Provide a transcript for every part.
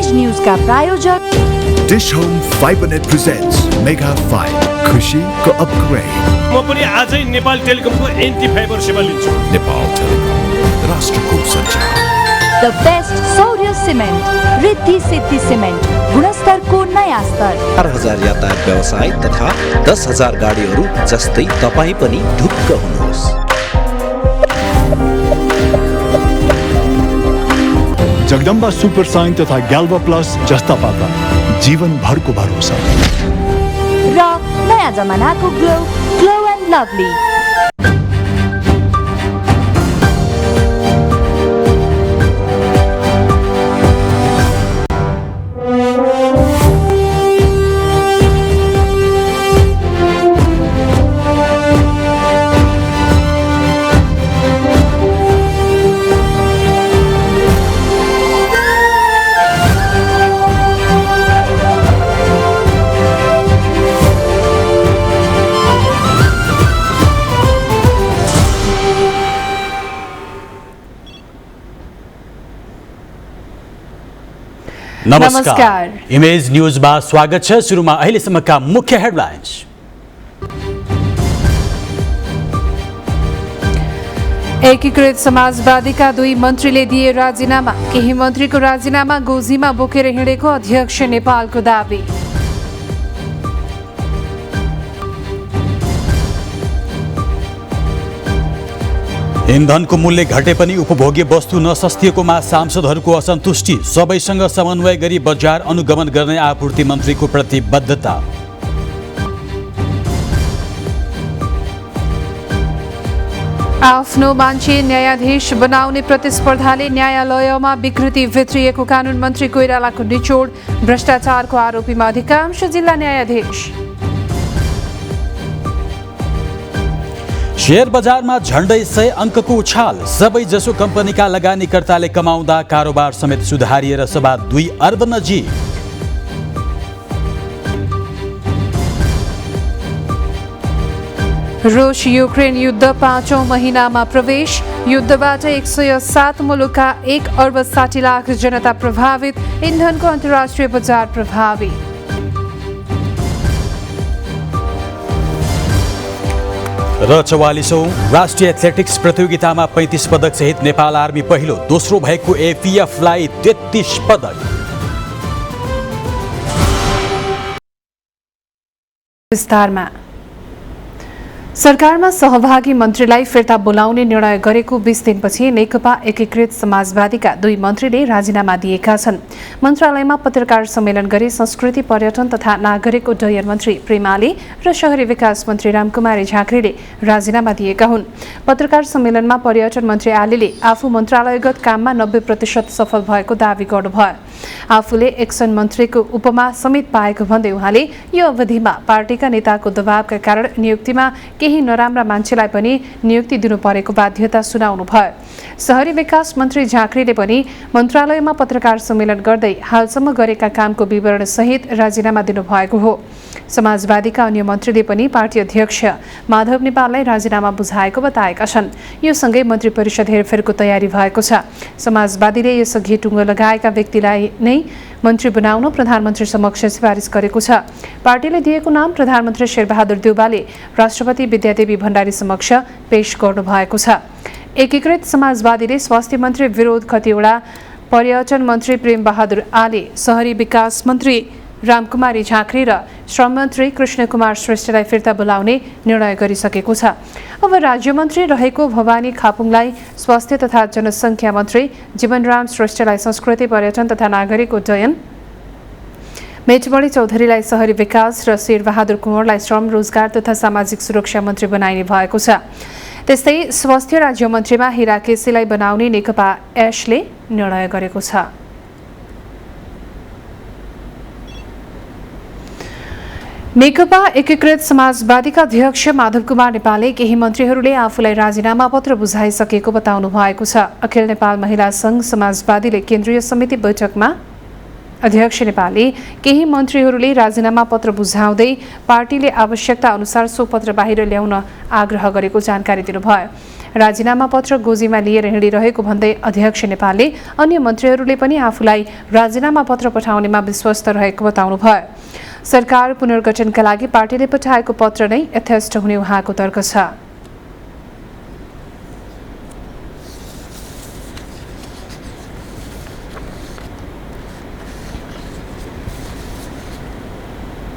Image news का प्रायोजक dish home Fibernet presents mega 5 खुशी को अपग्रेड। म पनि आजै नेपाल टेलिकमको एन्टी फाइबर सेवा लिन्छु। नेपाल टेलिकम राष्ट्रको सञ्चार। द बेस्ट सौर्य सिमेन्ट, रिद्धि सिद्धि सिमेन्ट, गुणस्तर को नयाँ स्तर। 4000 यातायात व्यवसाय तथा 10,000 गाडीहरू जस्तै तपाईँ पनि ढुक्क हुनुहोस्। जगदम्बा सुपर साइन तथा ग्याल्वा प्लस जस्ता पाता जीवन भरको भरोसा र नयाँ जमानाको ग्लो एन्ड लभली। नमस्कार, इमेज न्यूजमा स्वागत छ। सुरुमा अहिलेसम्मका मुख्य हेडलाइन्स। एकीकृत समाजवादीका 2 मन्त्रीले दिए राजीनामा। केही मन्त्रीको राजीनामा गोजीमा बोकेर हिँडेको अध्यक्ष नेपालको दाबी। इन्धनको मूल्य घटे पनि उपभोग्य वस्तु नसस्तिएकोमा सांसदहरूको असन्तुष्टि। सबैसँग समन्वय गरी बजार अनुगमन गर्ने आपूर्ति मन्त्रीको प्रतिबद्धता। आफ्नो मान्छे न्यायाधीश बनाउने प्रतिस्पर्धाले न्यायालयमा विकृति भित्रिएको कानुन मन्त्री कोइरालाको निचोड। भ्रष्टाचारको आरोपीमा अधिकांश जिल्ला न्यायाधीश। शेयर बजारमा झण्डै 100 अङ्कको उछाल। सबैजसो कम्पनीका लगानीकर्ताले कमाउँदा कारोबार समेत सुधारिएर सभा 2 अर्ब नजिक। रुस युक्रेन युद्ध 5औं महिनामा प्रवेश। युद्धबाट 107 मुलुकका 1 अर्ब 60 लाख जनता प्रभावित। इन्धनको अन्तर्राष्ट्रिय बजार प्रभावी। र 44औं राष्ट्रिय एथलेटिक्स प्रतियोगितामा 35 पदक सहित नेपाल आर्मी पहिलो। दोस्रो भएको एफिएफलाई 33 पदक। विस्तारमा सरकारमा सहभागी मन्त्रीलाई फिर्ता बोलाउने निर्णय गरेको 20 दिनपछि नेकपा एकीकृत समाजवादीका 2 मन्त्रीले राजीनामा दिएका छन्। मन्त्रालयमा पत्रकार सम्मेलन गरी संस्कृति पर्यटन तथा नागरिक उड्डयन मन्त्री प्रेमाले र शहरी विकास मन्त्री रामकुमारी झाँक्रीले राजीनामा दिएका हुन्। पत्रकार सम्मेलनमा पर्यटन मन्त्री आलीले आफू मन्त्रालयगत काममा 90% सफल भएको दावी गर्नुभयो। आफूले एक्सन मन्त्रीको उपमा समेत पाएको भन्दै उहाँले यो अवधिमा पार्टीका नेताको दबावका कारण नियुक्तिमा केही नराम्रा मान्छेलाई पनि नियुक्ति दिनु परेको बाध्यता सुनाउनु भयो। शहरी विकास मन्त्री झाँक्रीले पनि मन्त्रालयमा पत्रकार सम्मेलन गर्दै हालसम्म गरेका कामको विवरण सहित राजीनामा दिनुभएको हो। समाजवादीका अन्य मन्त्रीले पनि पार्टी अध्यक्ष माधव नेपाललाई राजीनामा बुझाएको बताएका छन्। यो सँगै मन्त्री परिषद हेरफेरको तयारी भएको छ। समाजवादीले यसअघि टुङ्गो लगाएका व्यक्तिलाई नै मन्त्री बनाउन प्रधानमन्त्री समक्ष सिफारिस गरेको छ। पार्टीले दिएको नाम प्रधानमन्त्री शेरबहादुर देउवाले राष्ट्रपति विद्यादेवी भण्डारी समक्ष पेश गर्नुभएको छ। एकीकृत समाजवादीले स्वास्थ्य मन्त्री विरोध खतिवडा, पर्यटन मन्त्री प्रेम बहादुर आले, शहरी विकास मन्त्री रामकुमारी झाँक्री र श्रम मन्त्री कृष्णकुमार श्रेष्ठलाई फिर्ता बोलाउने निर्णय गरिसकेको छ। अब राज्यमन्त्री रहेको भवानी खापुङलाई स्वास्थ्य तथा जनसङ्ख्या मन्त्री, जीवनराम श्रेष्ठलाई संस्कृति पर्यटन तथा नागरिक उड्डयन, मेटमणि चौधरीलाई शहरी विकास र शेरबहादुर कुँवरलाई श्रम रोजगार तथा सामाजिक सुरक्षा मन्त्री बनाइने भएको छ। त्यस्तै स्वास्थ्य राज्यमन्त्रीमा हिरा केसीलाई बनाउने नेकपा एसले निर्णय गरेको छ। नेकपा एकीकृत समाजवादीका अध्यक्ष माधव कुमार नेपालले केही मन्त्रीहरूले आफूलाई राजीनामा पत्र बुझाइसकेको बताउनु भएको छ। अखिल नेपाल महिला संघ समाजवादीले केन्द्रीय समिति बैठकमा अध्यक्ष नेपालले केही मन्त्रीहरूले राजीनामा पत्र बुझाउँदै पार्टीले आवश्यकता अनुसार सो पत्र बाहिर ल्याउन आग्रह गरेको जानकारी दिनुभयो। राजीनामा पत्र गोजीमा लिएर हिँडिरहेको भन्दै अध्यक्ष नेपालले अन्य मन्त्रीहरूले पनि आफूलाई राजीनामा पत्र पठाउनेमा विश्वस्त रहेको बताउनुभयो। सरकार पुनर्गठनका लागि पार्टीले पठाएको पत्र नै यथेष्ट हुने उहाँको तर्क छ।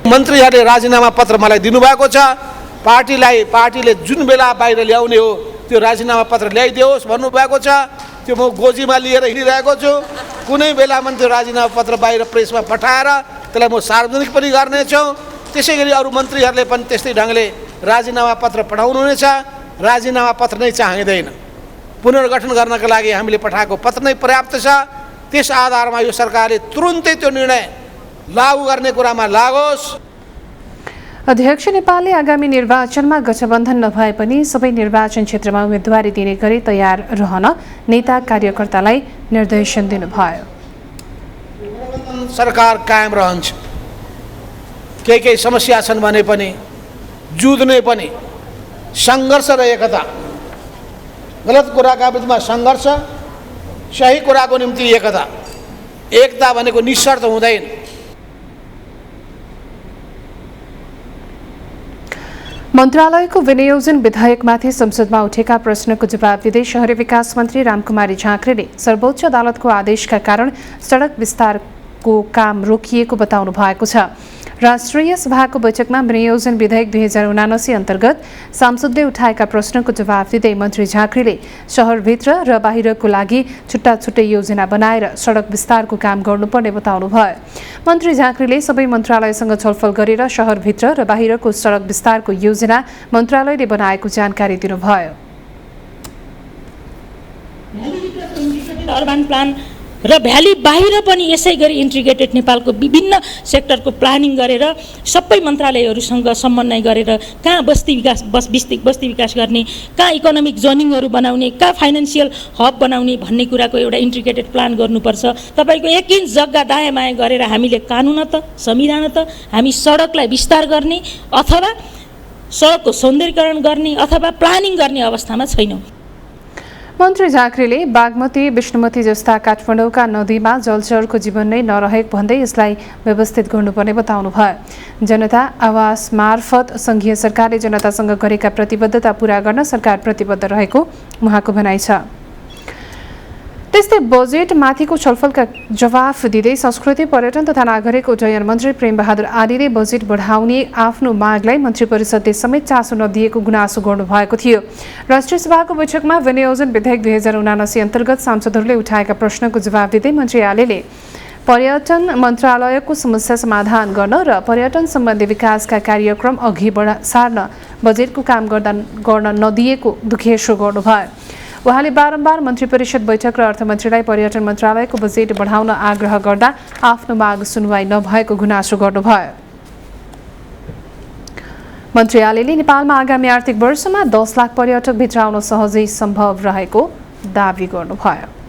मन्त्रीहरूले राजीनामा पत्र मलाई दिनुभएको छ। पार्टीले जुन बेला बाहिर ल्याउने हो त्यो राजीनामा पत्र ल्याइदियोस् भन्नुभएको छ। त्यो म गोजीमा लिएर हिँडिरहेको छु। कुनै बेला पनि त्यो राजीनामा पत्र बाहिर प्रेसमा पठाएर त्यसलाई म सार्वजनिक पनि गर्नेछु। त्यसै गरी अरू मन्त्रीहरूले पनि त्यस्तै ढङ्गले राजीनामा पत्र पठाउनुहुनेछ। राजीनामा पत्र नै चाहिँदैन, पुनर्गठन गर्नका लागि हामीले पठाएको पत्र नै पर्याप्त छ। त्यस आधारमा यो सरकारले तुरुन्तै त्यो निर्णय लागू गर्ने कुरामा लागोस्। अध्यक्ष नेपालले आगामी निर्वाचनमा गठबन्धन नभए पनि सबै निर्वाचन क्षेत्रमा उम्मेदवारी दिने गरी तयार रहन नेता कार्यकर्तालाई निर्देशन दिनुभयो। सरकार कायम रहन्छ। केही समस्या छन् भने पनि जुझ्ने पनि सङ्घर्ष र एकता, गलत कुराका बिचमा सङ्घर्ष, सही कुराको निम्ति एकता भनेको निशर्त हुँदैन। मन्त्रालयको विनियोजन विधेयकमाथि संसदमा उठेका प्रश्नको जवाब दिँदै शहरी विकास मन्त्री रामकुमारी झाँक्रीले सर्वोच्च अदालतको आदेशका कारण सडक विस्तारको काम रोकिएको बताउनु भएको छ। राष्ट्रिय सभाको बैठकमा विनियोजन विधेयक 2079 अन्तर्गत सांसदले उठाएका प्रश्नको जवाब दिँदै मन्त्री झाँक्रीले शहरभित्र र बाहिरको लागि छुट्टा छुट्टै योजना बनाएर सडक विस्तारको काम गर्नुपर्ने बताउनुभयो। मन्त्री झाँक्रीले सबै मन्त्रालयसँग छलफल गरेर शहरभित्र र बाहिरको सडक विस्तारको योजना मन्त्रालयले बनाएको जानकारी दिनुभयो। अर्बन प्लान र भ्याली बाहिर पनि यसै गरी इन्टिग्रेटेड नेपालको विभिन्न सेक्टरको प्लानिङ गरेर सबै मन्त्रालयहरूसँग समन्वय गरेर कहाँ बस्ती विकास गर्ने, कहाँ इकोनोमिक जोनिङहरू बनाउने, कहाँ फाइनेन्सियल हब बनाउने भन्ने कुराको एउटा इन्टिग्रेटेड प्लान गर्नुपर्छ। तपाईँको 1 इन्च जग्गा दायाँ गरेर हामीले कानुन त संविधान त हामी सडकलाई विस्तार गर्ने अथवा सडकको सौन्दर्यीकरण गर्ने अथवा प्लानिङ गर्ने अवस्थामा छैनौँ। मन्त्री झाँक्रीले बागमती, विष्णुमती जस्ता काठमाडौँका नदीमा जलचरको जीवन नै नरहेको भन्दै यसलाई व्यवस्थित गर्नुपर्ने बताउनुभयो। जनता आवास मार्फत सङ्घीय सरकारले जनतासँग गरेका प्रतिबद्धता पूरा गर्न सरकार प्रतिबद्ध रहेको उहाँको भनाइ छ। त्यस्तै बजेट माथिको छलफलका जवाफ दिँदै संस्कृति, पर्यटन तथा नागरिक उड्डयन मन्त्री प्रेमबहादुर आलीले बजेट बढाउने आफ्नो मागलाई मन्त्री परिषदले समेत चासो नदिएको गुनासो गर्नुभएको थियो। राष्ट्रिय सभाको बैठकमा विनियोजन विधेयक 2079 अन्तर्गत सांसदहरूले उठाएका प्रश्नको जवाब दिँदै मन्त्री आलीले पर्यटन मन्त्रालयको समस्या समाधान गर्न र पर्यटन सम्बन्धी विकासका कार्यक्रम अघि सार्न बजेटको काम गर्न नदिएको दुखेसो गर्नुभयो। उहाँले बारम्बार मन्त्री परिषद बैठक र अर्थमन्त्रीलाई पर्यटन मन्त्रालयको बजेट बढाउन आग्रह गर्दा आफ्नो माग सुनवाई नभएको गुनासो गर्नुभयो। मन्त्री आलीले नेपालमा आगामी आर्थिक वर्षमा 10 लाख पर्यटक भित्र आउन सहजै सम्भव रहेको दावी गर्नुभयो।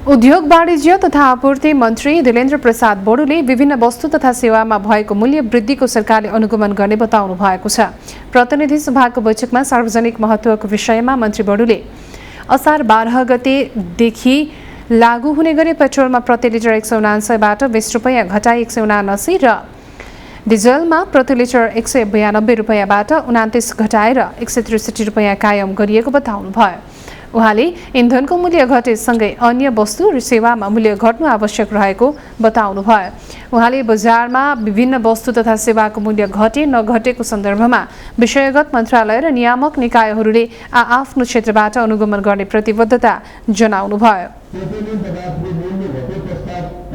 उद्योग, वाणिज्य तथा आपूर्ति मन्त्री दिलेन्द्र प्रसाद बडुले विभिन्न वस्तु तथा सेवामा भएको मूल्य वृद्धिको सरकारले अनुगमन गर्ने बताउनु भएको छ। प्रतिनिधि सभाको बैठकमा सार्वजनिक महत्त्वको विषयमा मन्त्री बडुले असार 12 गतेदेखि लागू हुने गरी पेट्रोलमा प्रति लिटर 179 बाट 20 रुपैयाँ घटाई 179 र डिजलमा प्रति लिटर 192 रुपैयाँबाट 29 घटाएर 163 रुपैयाँ कायम गरिएको बताउनुभयो। उहाँले इन्धनको मूल्य घटेसँगै अन्य वस्तु र सेवामा मूल्य घट्नु आवश्यक रहेको बताउनुभयो। उहाँले बजारमा विभिन्न वस्तु तथा सेवाको मूल्य घटे नघटेको सन्दर्भमा विषयगत मन्त्रालय र नियामक निकायहरूले आफ्नो क्षेत्रबाट अनुगमन गर्ने प्रतिबद्धता जनाउनुभयो।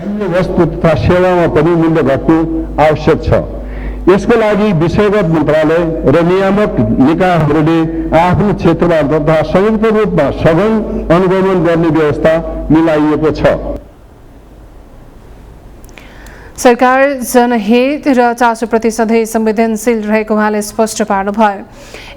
अन्य वस्तु तथा सेवामा पनि मूल्य घट्नु आवश्यक छ। यसको लागि विषयगत मन्त्रालय र नियामक निकायहरूले आफ्नो क्षेत्रमा तथा संयुक्त रूपमा सघन अनुगमन गर्ने व्यवस्था मिलाइएको छ। सरकार जनहित र चासोप्रति सधैँ संवेदनशील रहेको उहाँले स्पष्ट पार्नुभयो।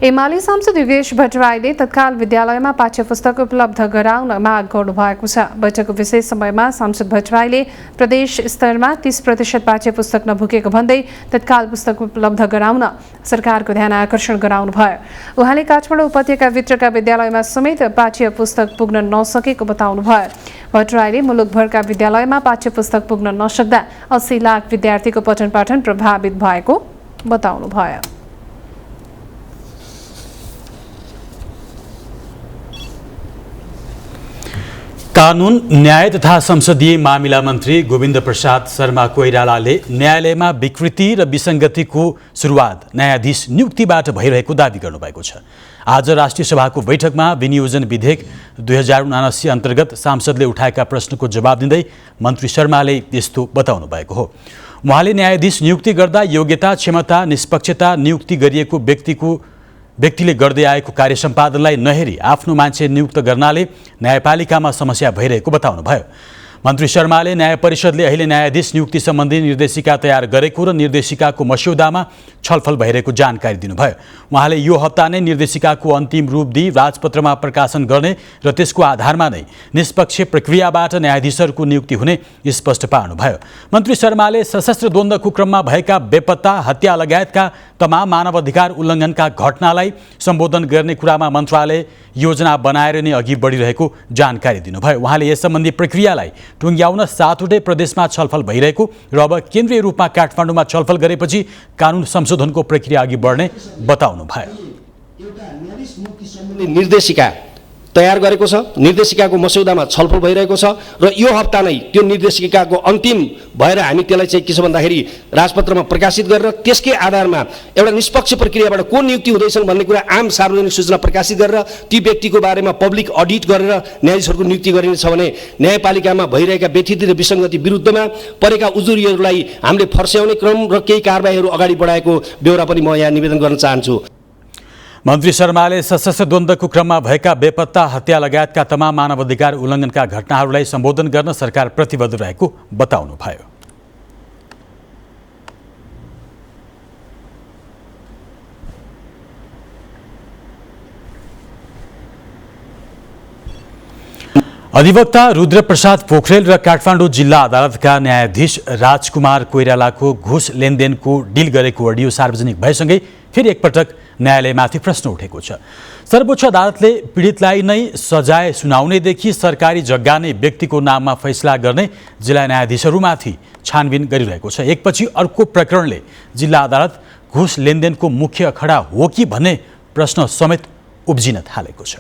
एमाले सांसद योगेश भट्टराईले तत्काल विद्यालयमा पाठ्यपुस्तक उपलब्ध गराउन माग गर्नुभएको छ। बैठकको विशेष समयमा सांसद भट्टराईले प्रदेश स्तरमा 30% पाठ्यपुस्तक नपुगेको भन्दै तत्काल पुस्तक उपलब्ध गराउन सरकारको ध्यान आकर्षण गराउनुभयो। उहाँले काठमाडौँ उपत्यकाभित्रका विद्यालयमा समेत पाठ्यपुस्तक पुग्न नसकेको बताउनुभयो। भट्टराईले मुलुकभरका विद्यालयमा पाठ्यपुस्तक पुग्न नसक्दा 80 लाख विद्यार्थीको पठन पाठन प्रभावित भएको बताउनुभयो। कानून न्याय तथा संसदीय मामिला मन्त्री गोविन्द प्रसाद शर्मा कोइरालाले न्यायालयमा विकृति र विसङ्गतिको सुरुवात न्यायाधीश नियुक्तिबाट भइरहेको दावी गर्नुभएको छ। आज राष्ट्रिय सभाको बैठकमा विनियोजन विधेयक 2079 अन्तर्गत सांसदले उठाएका प्रश्नको जवाब दिँदै मन्त्री शर्माले यस्तो बताउनु भएको हो। उहाँले न्यायाधीश नियुक्ति गर्दा योग्यता, क्षमता, निष्पक्षता, नियुक्ति गरिएको व्यक्तिले गर्दै आएको कार्य सम्पादनलाई नहेरी आफ्नो मान्छे नियुक्त गर्नाले न्यायपालिकामा समस्या भइरहेको बताउनुभयो। मन्त्री शर्माले न्याय परिषदले अहिले न्यायाधीश नियुक्ति सम्बन्धी निर्देशिका तयार गरेको र निर्देशिकाको मस्यौदामा छलफल भइरहेको जानकारी दिनुभयो। उहाँले यो हप्ता नै निर्देशिकाको अन्तिम रूप दिई राजपत्रमा प्रकाशन गर्ने र त्यसको आधारमा नै निष्पक्ष प्रक्रियाबाट न्यायाधीशहरूको नियुक्ति हुने स्पष्ट पार्नुभयो। मन्त्री शर्माले सशस्त्र द्वन्द्वको क्रममा भएका बेपत्ता, हत्या लगायतका तमाम मानवाधिकार उल्लङ्घनका घटनालाई सम्बोधन गर्ने कुरामा मन्त्रालय योजना बनाएर नै अघि बढिरहेको जानकारी दिनुभयो। उहाँले यस सम्बन्धी प्रक्रियालाई टुङ्ग्याउन 7वटै प्रदेशमा छलफल भइरहेको र अब केन्द्रीय रूपमा काठमाडौँमा छलफल गरेपछि कानुन संशोधनको प्रक्रिया अघि बढ्ने बताउनुभयो। निर्देशिका तयार गरेको छ, निर्देशिकाको मस्यौदामा छलफल भइरहेको छ र यो हप्ता नै त्यो निर्देशिकाको अन्तिम भएर हामी त्यसलाई चाहिँ के छ भन्दाखेरि राजपत्रमा प्रकाशित गरेर त्यसकै आधारमा एउटा निष्पक्ष प्रक्रियाबाट को नियुक्ति हुँदैछन् भन्ने कुरा आम सार्वजनिक सूचना प्रकाशित गरेर ती व्यक्तिको बारेमा पब्लिक अडिट गरेर न्यायाधीशहरूको नियुक्ति गरिनेछ भने न्यायपालिकामा भइरहेका व्यथिति र विसङ्गति विरुद्धमा परेका उजुरीहरूलाई हामीले फर्स्याउने क्रम र केही कारबाहीहरू अगाडि बढाएको बेहोरा पनि म यहाँ निवेदन गर्न चाहन्छु। मन्त्री शर्माले सशस्त्र द्वन्द्वको क्रममा भएका बेपत्ता, हत्या लगायतका तमाम मानवाधिकार उल्लङ्घनका घटनाहरूलाई सम्बोधन गर्न सरकार प्रतिबद्ध रहेको बताउनुभयो। अधिवक्ता रुद्रप्रसाद पोखरेल र काठमाडौँ जिल्ला अदालतका न्यायाधीश राजकुमार कोइरालाको घुस लेनदेनको डिल गरेको अडियो सार्वजनिक भएसँगै फेरि एकपटक न्यायालयमाथि प्रश्न उठेको छ। सर्वोच्च अदालतले पीडितलाई नै सजाय सुनाउनेदेखि सरकारी जग्गा नै व्यक्तिको नाममा फैसला गर्ने जिल्ला न्यायाधीशहरूमाथि छानबिन गरिरहेको छ। एकपछि अर्को प्रकरणले जिल्ला अदालत घुस लेनदेनको मुख्य अखडा हो कि भन्ने प्रश्न समेत उब्जिन थालेको छ।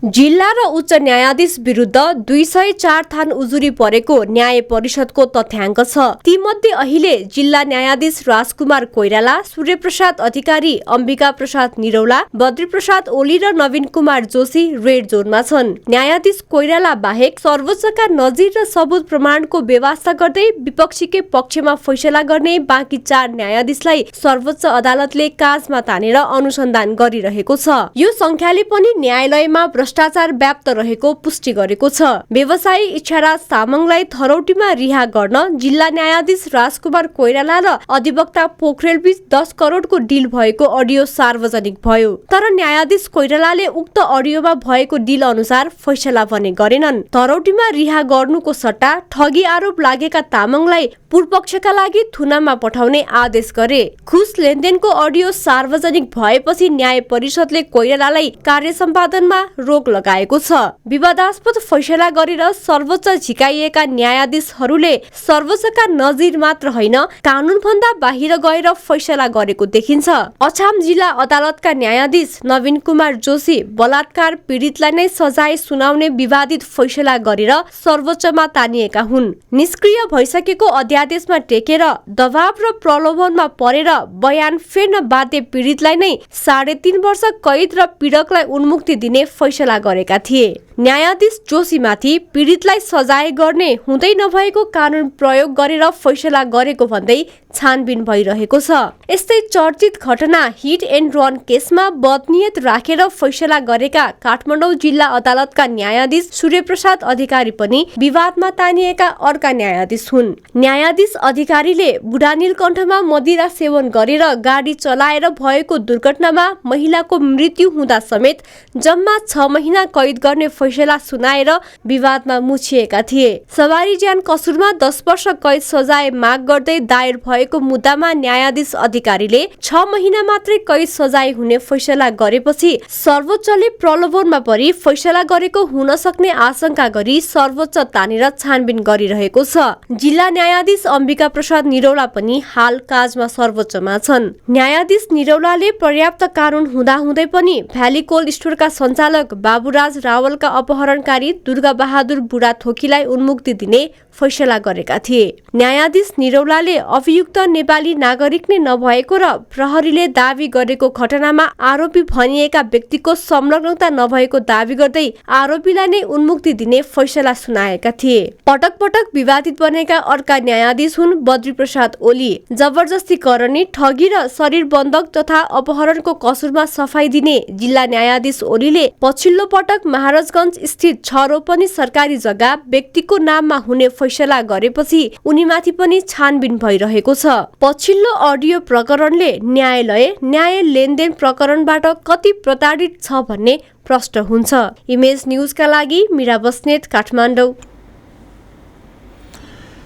जिल्ला र उच्च न्यायाधीश विरुद्ध 204 थान उजुरी परेको न्याय परिषदको तथ्याङ्क छ। तीमध्ये अहिले जिल्ला न्यायाधीश राजकुमार कोइराला, सूर्यप्रसाद अधिकारी, अम्बिका प्रसाद निरौला, बद्री प्रसाद ओली र नवीन कुमार जोशी रेड जोनमा छन्। न्यायाधीश कोइराला बाहेक सर्वोच्चका नजिर र सबुत प्रमाणको व्यवस्था गर्दै विपक्षीकै पक्षमा फैसला गर्ने बाँकी 4 न्यायाधीशलाई सर्वोच्च अदालतले काजमा तानेर अनुसन्धान गरिरहेको छ। यो संख्याले पनि न्यायालयमा भ्रष्टाचार व्याप्त रहेको पुष्टि गरेको छ। व्यवसायी इच्छाराज तामाङलाई थरौटीमा रिहा गर्न जिल्ला न्यायाधीश राजकुमार कोइराला र अधिवक्ता पोखरेल बीच 10 करोडको डिल भएको अडियो सार्वजनिक भयो। तर न्यायाधीश कोइरालाले उक्त अडियोमा भएको डिल अनुसार फैसला भने गरेनन्। थरौटीमा रिहा गर्नुको सट्टा ठगी आरोप लागेका तामाङलाई पूर्वपक्षका लागि थुनामा पठाउने आदेश गरे। घुस लेनदेनको अडियो सार्वजनिक भएपछि न्याय परिषदले कोइरालालाई कार्य सम्पादनमा रोक लगाएको छ। विवादास्पद फैसला गरेर सर्वोच्च झिकाइएका न्यायाधीशहरूले सर्वोच्चका नजिर मात्र होइन कानून भन्दा बाहिर गएर फैसला गरेको देखिन्छ। अछाम जिल्ला अदालतका न्यायाधीश नवीन कुमार जोशी बलात्कार पीडितलाई नै सजाय सुनाउने विवादित फैसला गरेर सर्वोच्चमा तानिएका हुन्। निष्क्रिय भइसकेको अध्यादेशमा टेकेर दबाव र प्रलोभनमा परेर बयान फेर्न बाध्य पीडितलाई नै 3.5 वर्ष कैद र पीडकलाई उन्मुक्ति दिने फैसला गरेका थिए। न्यायाधीश जोशीमाथि पीडितलाई सजाय गर्ने हुँदै नभएको कानुन प्रयोग गरेर फैसला गरेको भन्दै छानबिन भइरहेको छ। यस्तै चर्चित घटना हिट एन्ड रन केसमा बदनियत राखेर फैसला गरेका काठमाडौँ जिल्ला अदालतका न्यायाधीश सूर्यप्रसाद अधिकारी पनि विवादमा तानिएका अर्का न्यायाधीश हुन्। न्यायाधीश अधिकारीले बुढानीलकण्ठमा मदिरा सेवन गरेर गाडी चलाएर भएको दुर्घटनामा महिलाको मृत्यु हुँदा समेत जम्मा 6 महिना कैद गर्ने फैसला सुनाएर विवादमा मुछिएका थिए। सवारी ज्यान कसुरमा 10 वर्ष कैद सजाय माग गर्दै दायर भएको मुद्दामा न्यायाधीश अधिकारीले 6 महिना मात्रै कैद सजाय हुने फैसला गरेपछि सर्वोच्चले प्रलोभनमा परि फैसला गरेको हुन सक्ने आशंका गरी सर्वोच्च तानेर छानबिन गरिरहेको छ। जिल्ला न्यायाधीश अम्बिका प्रसाद निरौला पनि हाल काजमा सर्वोच्चमा छन्। न्यायाधीश निरौलाले पर्याप्त कानुन हुँदाहुँदै पनि भ्याली कोल्ड स्टोरका सञ्चालक बाबुराज रावलका अपहरणकारी दुर्गा बहादुर बुढाथोकीलाई उन्मुक्ति दिने फैसला गरेका थिए। न्यायाधीश निरौलाले अभियुक्त नेपाली नागरिक नै नभएको र प्रहरीले दावी गरेको घटनामा आरोपी भनिएका व्यक्तिको संलग्नता नभएको दावी गर्दै आरोपीलाई नै उन्मुक्ति दिने फैसला सुनाएका थिए। पटक पटक विवादित बनेका अर्का न्यायाधीश हुन् बद्री प्रसाद ओली। जबरजस्ती करणी, ठगी र शरीर बन्धक तथा अपहरणको कसुरमा सफाई दिने जिल्ला न्यायाधीश ओलीले पछिल्लो पटक महाराजगञ्ज स्थित 6 रोपनी सरकारी जग्गा व्यक्तिको नाममा हुने फैसला गरेपछि उनीमाथि पनि छानबिन भइरहेको छ। पछिल्लो अडियो प्रकरणले न्याय लेनदेन प्रकरणबाट कति प्रताडित छ भन्ने प्रश्न हुन्छ। इमेज न्यूजका लागि मीरा बस्नेत, काठमाडौँ।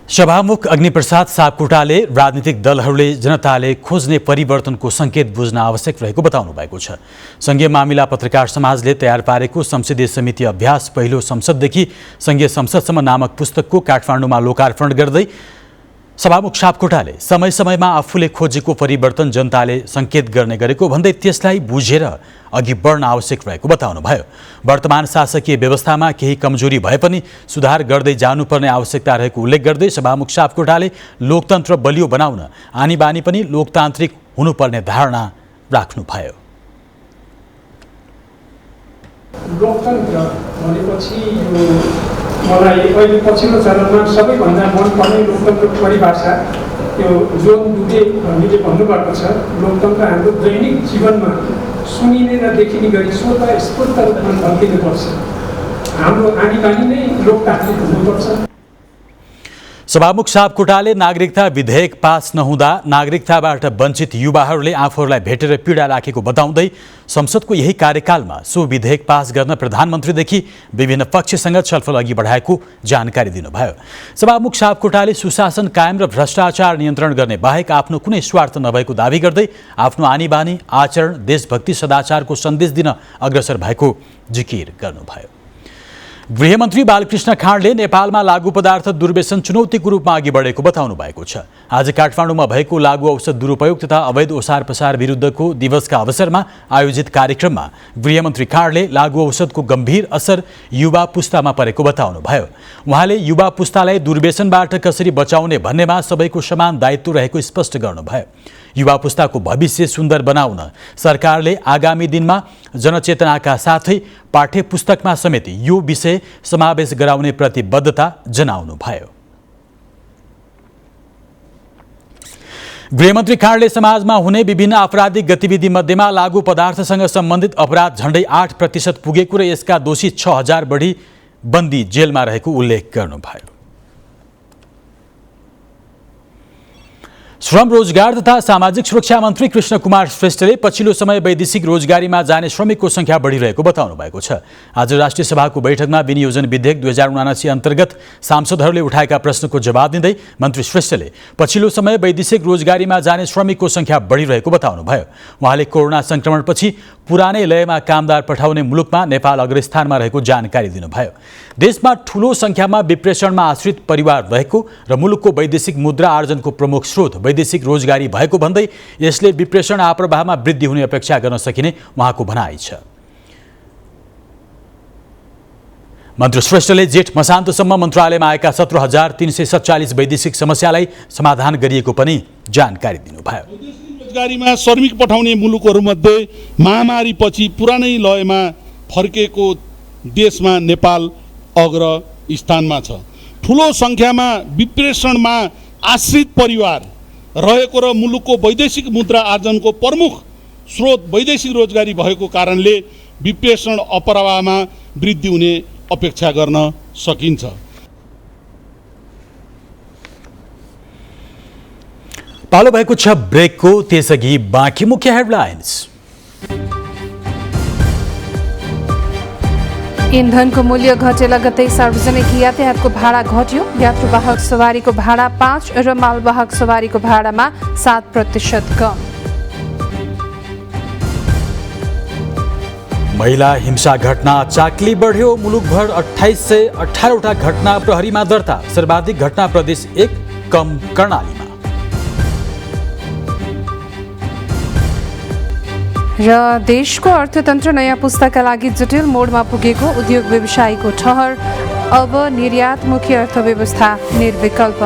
सभामुख अग्निप्रसाद सापकोटाले राजनीतिक दलहरूले जनताले खोज्ने परिवर्तनको संकेत बुझ्न आवश्यक रहेको बताउनु भएको छ। संघीय मामिला पत्रकार समाजले तयार पारेको संसदीय समिति अभ्यास पहिलो संसददेखि संघीय संसदसम्म नामक पुस्तकको काठमाडौँमा लोकार्पण गर्दै सभामुख सापकोटाले समय समयमा आफूले खोजेको परिवर्तन जनताले संकेत गर्ने गरेको भन्दै त्यसलाई बुझेर अघि बढ्न आवश्यक रहेको बताउनुभयो। वर्तमान शासकीय व्यवस्थामा केही कमजोरी भए पनि सुधार गर्दै जानुपर्ने आवश्यकता रहेको उल्लेख गर्दै सभामुख सापकोटाले लोकतन्त्र बलियो बनाउन आनी बानी पनि लोकतान्त्रिक हुनुपर्ने धारणा राख्नुभयो। लोकतन्त्र भनेपछि मलाई अहिले पछिल्लो चरणमा सबैभन्दा मनपर्ने लोकतन्त्रको परिभाषा त्यो जोन दुबे हामीले भन्नुभएको छ। लोकतन्त्र हाम्रो दैनिक जीवनमा सुनिने र देखिने गरी स्वतः स्फूर्त रूपमा झल्किनुपर्छ। हाम्रो आनी बानी नै लोकतान्त्रिक हुनुपर्छ। सभामुख सापकोटाले नागरिकता विधेयक पास नहुँदा नागरिकताबाट वञ्चित युवाहरूले आफूहरूलाई भेटेर पीडा राखेको बताउँदै संसदको यही कार्यकालमा सो विधेयक पास गर्न प्रधानमन्त्रीदेखि विभिन्न पक्षसँग छलफल अघि बढाएको जानकारी दिनुभयो। सभामुख सापकोटाले सुशासन कायम र भ्रष्टाचार नियन्त्रण गर्ने बाहेक आफ्नो कुनै स्वार्थ नभएको दावी गर्दै आफ्नो आनी बानी, आचरण, देशभक्ति, सदाचारको सन्देश दिन अग्रसर भएको जिकिर गर्नुभयो। गृहमन्त्री बालकृष्ण खाँडले नेपालमा लागू पदार्थ दुर्व्यसन चुनौतीको रूपमा अघि बढेको बताउनु भएको छ। आज काठमाडौँमा भएको लागू औषध दुरुपयोग तथा अवैध ओसार पसार विरुद्धको दिवसका अवसरमा आयोजित कार्यक्रममा गृहमन्त्री खाँडले लागू औषधको गम्भीर असर युवा पुस्तामा परेको बताउनुभयो। उहाँले युवा पुस्तालाई दुर्व्यसनबाट कसरी बचाउने भन्नेमा सबैको समान दायित्व रहेको स्पष्ट गर्नुभयो। युवा पुस्ताको भविष्य सुन्दर बनाउन सरकारले आगामी दिनमा जनचेतनाका साथै पाठ्य पुस्तकमा समेत यो विषय समावेश गराउने प्रतिबद्धता जनाउनुभयो। गृहमन्त्री खाँडले समाजमा हुने विभिन्न आपराधिक गतिविधि मध्येमा लागू पदार्थसँग सम्बन्धित अपराध झण्डै 8% पुगेको र यसका दोषी 6000 बढी बन्दी जेलमा रहेको उल्लेख गर्नुभयो। श्रम रोजगार तथा सामाजिक सुरक्षा मन्त्री कृष्ण कुमार श्रेष्ठले पछिल्लो समय वैदेशिक रोजगारीमा जाने श्रमिकको संख्या बढिरहेको बताउनु भएको छ। आज राष्ट्रिय सभाको बैठकमा विनियोजन विधेयक 2079 अन्तर्गत सांसदहरूले उठाएका प्रश्नको जवाब दिँदै मन्त्री श्रेष्ठले पछिल्लो समय वैदेशिक रोजगारीमा जाने श्रमिकको संख्या बढिरहेको बताउनुभयो। उहाँले कोरोना संक्रमणपछि पुरानै लयमा कामदार पठाउने मुलुकमा नेपाल अग्रस्थानमा रहेको जानकारी दिनुभयो। देशमा ठूलो संख्यामा विप्रेषणमा आश्रित परिवार रहेको र मुलुकको वैदेशिक मुद्रा आर्जनको प्रमुख स्रोत वैदेशिक रोजगारी भएको भन्दै यसले विप्रेषण आप्रवाहमा वृद्धि हुने अपेक्षा गर्न सकिने उहाँको भनाइ छ। मन्त्री श्रेष्ठले जेठ मसान्तसम्म मन्त्रालयमा आएका 17347 वैदेशिक समस्यालाई समाधान गरिएको पनि जानकारी दिनुभयो। रोजगारीमा श्रमिक पठाउने मुलुकहरूमध्ये महामारीपछि पुरानै लयमा फर्केको देशमा नेपाल अग्र स्थानमा छ। ठुलो सङ्ख्यामा विप्रेषणमा आश्रित परिवार रहेको र मुलुकको वैदेशिक मुद्रा आर्जनको प्रमुख स्रोत वैदेशिक रोजगारी भएको कारणले विप्रेषण अप्रवाहमा वृद्धि हुने अपेक्षा गर्न सकिन्छ। पालो भएको छ ब्रेकको, त्यसअघि बाँकी मुख्य हेडलाइन्स। इन्धनको मूल्य घटे लगत्तै सार्वजनिक यातायातको भाडा घट्यो। यात्रुवाहक सवारीको भाडा 5 र मालवाहक सवारीको भाडामा 7% कम। महिला हिंसा घटना चाक्ली बढ्यो। मुलुकभर 2818वटा घटना प्रहरीमा दर्ता। सर्वाधिक घटना प्रदेश 1 कम कर्णालीमा। र देशको अर्थतन्त्र नयाँ पुस्ताका लागि जटिल मोडमा पुगेको, उद्योग व्यवसायीको ठहर। अब निर्यातमुखी अर्थव्यवस्था निर्विकल्प।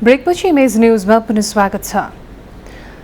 ब्रेकपछि इमेज न्यूजमा पुनः स्वागत छ।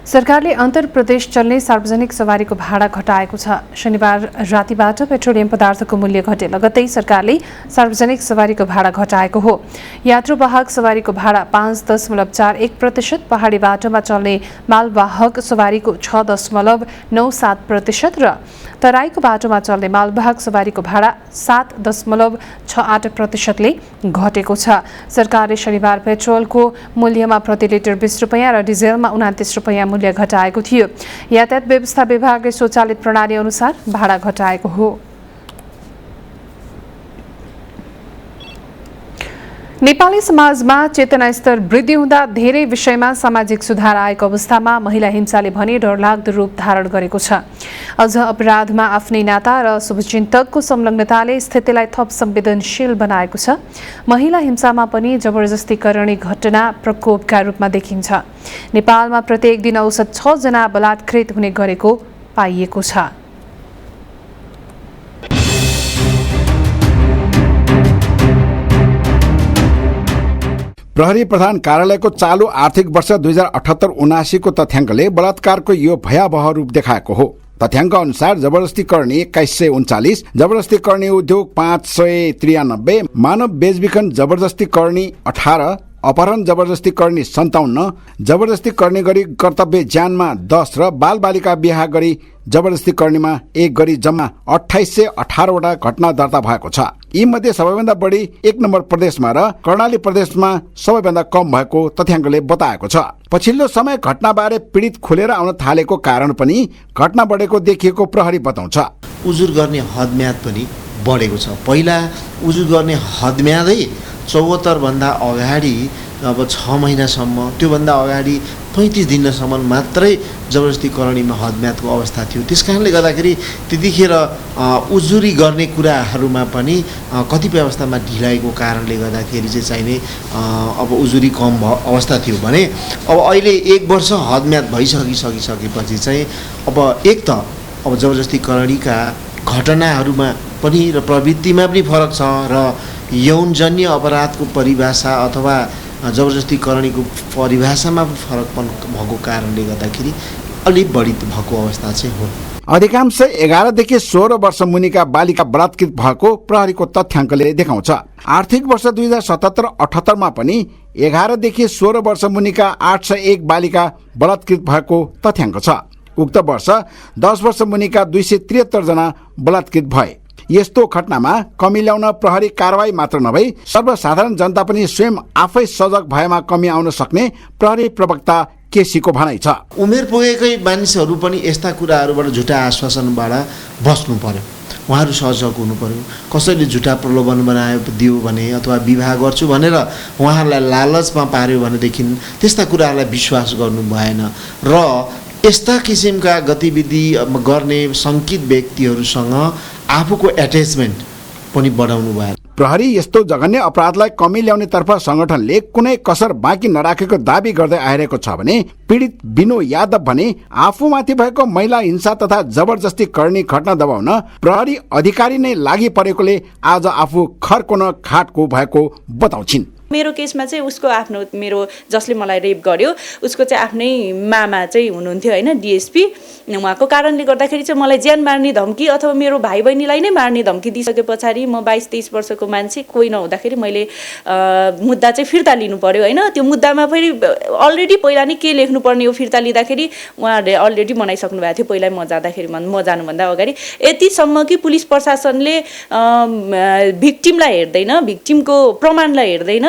सरकारले अन्तर प्रदेश चल्ने सार्वजनिक सवारीको भाडा घटाएको छ। शनिबार रातिबाट पेट्रोलियम पदार्थको मूल्य घटे लगत्तै सरकारले सार्वजनिक सवारीको भाडा घटाएको हो। यात्रुवाहक सवारीको भाडा 5.41%, पहाडी बाटोमा चल्ने मालवाहक सवारीको 6.97% र तराईको बाटोमा चल्ने मालवाहक सवारीको भाडा 7.68%ले घटेको छ। सरकारले शनिबार पेट्रोलको मूल्यमा प्रति लिटर 20 रुपैयाँ र डिजेलमा 29 रुपैयाँ मूल्य घटाएको थियो। यातायात व्यवस्था विभागले स्वचालित प्रणाली अनुसार भाडा घटाएको हो। नेपाली समाजमा चेतना स्तर वृद्धि हुँदा धेरै विषयमा सामाजिक सुधार आएको अवस्थामा महिला हिंसाले भने डरलाग्दो रूप धारण गरेको छ। अझ अपराधमा आफ्नै नाता र शुभचिन्तकको संलग्नताले स्थितिलाई थप संवेदनशील बनाएको छ। महिला हिंसामा पनि जबरजस्ती करणी घटना प्रकोपका रूपमा देखिन्छ। नेपालमा प्रत्येक दिन औसत 6 जना बलात्कृत हुने गरेको पाइएको छ। प्रहरी प्रधान कार्यालयको चालू आर्थिक वर्ष 2078-79 को तथ्याङ्कले बलात्कारको यो भयावह रूप देखाएको हो। तथ्याङ्क अनुसार जबरजस्ती करणी 2139, जबरजस्ती करणी उद्योग 593, मानव बेचबिखन जबरजस्ती करणी 18, अपहरण जबरजस्ती करणी 57, जबरजस्ती करणी गरी कर्तव्य ज्यानमा 10 र बालबालिका बिहा गरी जबरजस्ती करणीमा 1 गरी जम्मा 2818वटा घटना दर्ता भएको छ। यी मध्ये सबैभन्दा बढी 1 नम्बर प्रदेशमा र कर्णाली प्रदेशमा सबैभन्दा कम भएको तथ्याङ्कले बताएको छ। पछिल्लो समय घटनाबारे पीडित खुलेर आउन थालेको कारण पनि घटना बढेको देखिएको प्रहरी बताउँछ। उजुर गर्ने हदम्याद पनि बढेको छ। पहिला उजुर गर्ने हदम्यादै 74 भन्दा अगाडि अब 6 महिनासम्म, त्योभन्दा अगाडि 35 दिनसम्म मात्रै जबरजस्ती करणीमा हदम्यादको अवस्था थियो। त्यसकारणले गर्दाखेरि त्यतिखेर उजुरी गर्ने कुराहरूमा पनि कतिपय अवस्थामा ढिलाइको कारणले गर्दाखेरि चाहिँ अब उजुरी कम अवस्था थियो भने अब अहिले 1 वर्ष हदम्याद भइसकिसकेपछि चाहिँ अब एक त अब जबरजस्ती करणीका घटनाहरूमा पनि र प्रवृत्तिमा पनि फरक छ र यौनजन्य अपराधको परिभाषा अथवा जबरजस्ती करणीको परिभाषामा फरक भएको कारणले गर्दाखेरि अलिक बढी भएको अवस्था चाहिँ हो। अधिकांश 11 देखि 16 वर्ष मुनिका बालिका बलात्कृत भएको प्रहरीको तथ्याङ्कले देखाउँछ। आर्थिक वर्ष 2077-78 मा पनि 11 देखि 16 वर्ष मुनिका 801 बालिका बलात्कृत भएको तथ्याङ्क छ। उक्त वर्ष 10 वर्ष मुनिका 273 जना बलात्कृत भए। यस्तो घटनामा कमी ल्याउन प्रहरी कारवाही मात्र नभई सर्वसाधारण जनता पनि स्वयं आफै सजग भएमा कमी आउन सक्ने प्रहरी प्रवक्ता केसीको भनाइ छ। उमेर पुगेकै मानिसहरू पनि यस्ता कुराहरूबाट झुटा आश्वासनबाट बस्नु पर्यो। उहाँहरू सजग हुनु पर्यो। कसैले झुटा प्रलोभन दियो भने अथवा विवाह गर्छु भनेर उहाँहरूलाई लालचमा पार्यो भनेदेखि त्यस्ता कुराहरूलाई विश्वास गर्नु भएन र यस्ता किसिमका गतिविधि गर्ने शङ्कित व्यक्तिहरूसँग आफूको एट्याचमेन्ट पनि बढाउनु भयो। प्रहरी यस्तो जघन्य अपराधलाई कमी ल्याउने तर्फ संगठनले कुनै कसर बाँकी नराखेको दावी गर्दै आइरहेको छ भने पीडित बिनु यादव भने आफूमाथि भएको महिला हिंसा तथा जबरजस्ती करणी घटना दबाउन प्रहरी अधिकारी नै लागि परेकोले आज आफू खर्कोन खाटको भएको बताउँछिन्। मेरो केसमा चाहिँ उसको आफ्नो मेरो जसले मलाई रेप गर्यो उसको चाहिँ आफ्नै मामा चाहिँ हुनुहुन्थ्यो होइन डिएसपी उहाँको कारणले गर्दाखेरि चाहिँ मलाई ज्यान मार्ने धम्की अथवा मेरो भाइ बहिनीलाई नै मार्ने धम्की दिइसके पछाडि म 22-23 वर्षको मान्छे कोही नहुँदाखेरि मैले मुद्दा चाहिँ फिर्ता लिनु पर्यो होइन त्यो मुद्दामा फेरि अलरेडी पहिला नै के लेख्नुपर्ने हो फिर्ता लिँदाखेरि उहाँहरूले अलरेडी बनाइसक्नु भएको थियो पहिला म जानुभन्दा अगाडि यतिसम्म कि पुलिस प्रशासनले भिक्टिमलाई हेर्दैन भिक्टिमको प्रमाणलाई हेर्दैन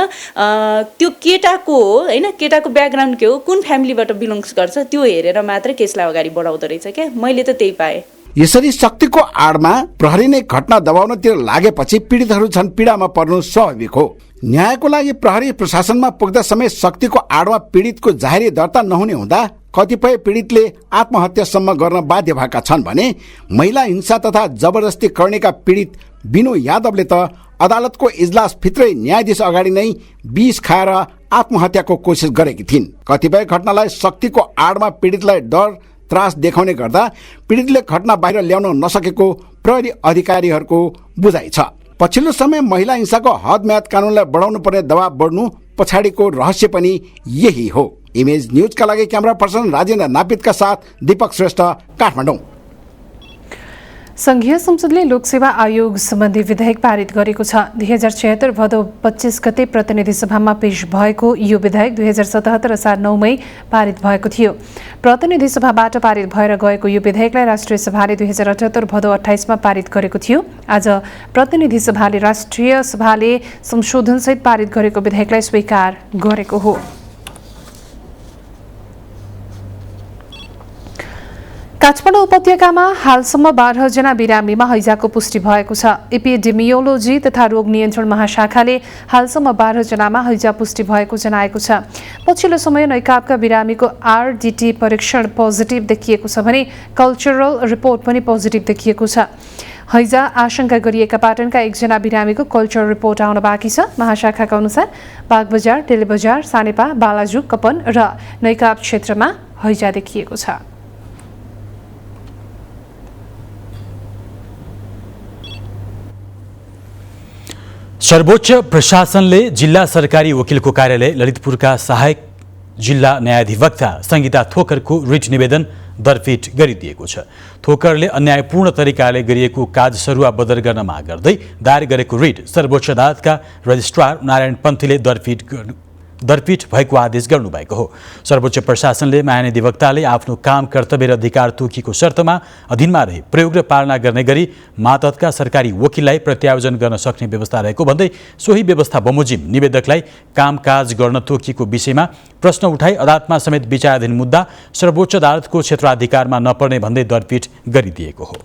त्यो केटाको होइन केटाको ब्याकग्राउन्ड के हो कुन फ्यामिलीबाट बिलोङ्स गर्छ त्यो हेरेर मात्रै केसलाई अगाडि बढाउँदो रहेछ क्या मैले त त्यही पाएँ। यसरी शक्तिको आडमा प्रहरी नै घटना दबाउनतिर लागेपछि पीडितहरू झन् पीडामा पर्नु स्वाभाविक हो। न्यायको लागि प्रहरी प्रशासनमा पुग्दा समेत शक्तिको आडमा पीडितको जाहेरी दर्ता नहुने हुँदा कतिपय पीडितले आत्महत्यासम्म गर्न बाध्य भएका छन् भने महिला हिंसा तथा जबरजस्ती गर्नेका पीडित बिनु यादवले त अदालतको इजलास भित्रै न्यायाधीश अगाडि नै विष खाएर आत्महत्याको कोसिस गरेकी थिइन्। कतिपय घटनालाई शक्तिको आडमा पीडितलाई डर त्रास देखाउने गर्दा पीडितले घटना बाहिर ल्याउन नसकेको प्रहरी अधिकारीहरूको बुझाइ छ। पछिल्लो समय महिला हिंसाको हदम्याद कानूनलाई बढाउनु पर्ने दबाव बढ्नु पछाडिको रहस्य पनि यही हो। इमेज न्यूजका लागि क्यामेरा पर्सन राजेन्द्र नापितका साथ दीपक श्रेष्ठ, काठमाडौँ। संघीय संसदले लोकसेवा आयोग सम्बन्धी विधेयक पारित गरेको छ। 2076 भदौ 25 गते प्रतिनिधि सभामा पेश भएको यो विधेयक 2077 असार 9 मै पारित भएको थियो। प्रतिनिधि सभाबाट पारित भएर गएको यो विधेयकलाई राष्ट्रिय सभाले 2078 भदौ 28 मा पारित गरेको थियो। आज प्रतिनिधि सभाले राष्ट्रिय सभाले संशोधनसहित पारित गरेको विधेयकलाई स्वीकार गरेको हो। काठमाडौँ उपत्यकामा हालसम्म 12 जना बिरामीमा हैजाको पुष्टि भएको छ। एपिडेमियोलोजी तथा रोग नियन्त्रण महाशाखाले हालसम्म 12 जनामा हैजा पुष्टि भएको जनाएको छ। पछिल्लो समय नैकापका बिरामीको आरडीटी परीक्षण पोजिटिभ देखिएको छ भने कल्चरल रिपोर्ट पनि पोजिटिभ देखिएको छ। हैजा आशंका गरिएका पाटनका 1 जना बिरामीको कल्चरल रिपोर्ट आउन बाँकी छ। महाशाखाका अनुसार बागबजार, टेलीबजार, सानेपा, बालाजु, कपन र नैकाप क्षेत्रमा हैजा देखिएको छ। सर्वोच्च प्रशासनले जिल्ला सरकारी वकिलको कार्यालय ललितपुरका सहायक जिल्ला न्यायाधिवक्ता संगीता थोकरको रिट निवेदन दरफिट गरिदिएको छ। थोकरले अन्यायपूर्ण तरिकाले गरिएको काजसरुवा बदर गर्न माग गर्दै दायर गरेको रिट सर्वोच्च अदालतका रजिस्ट्रार नारायण पन्थीले दरपीठ भएको आदेश गर्नुभएको हो। सर्वोच्च प्रशासनले महाधिवक्ताले आफ्नो काम कर्तव्य र अधिकार तोकीको शर्तमा अधीनमा रही प्रयोग र पालना गर्ने गरी मातहतका सरकारी वकिललाई प्रत्यायोजन गर्न सक्ने व्यवस्था रहेको भन्दै सोही व्यवस्था बमोजिम निवेदकलाई कामकाज गर्न तोकिएको विषयमा प्रश्न उठाई अदालतमा समेत विचाराधीन मुद्दा सर्वोच्च अदालतको क्षेत्राधिकारमा नपर्ने भन्दै दरपीठ गरिदिएको हो।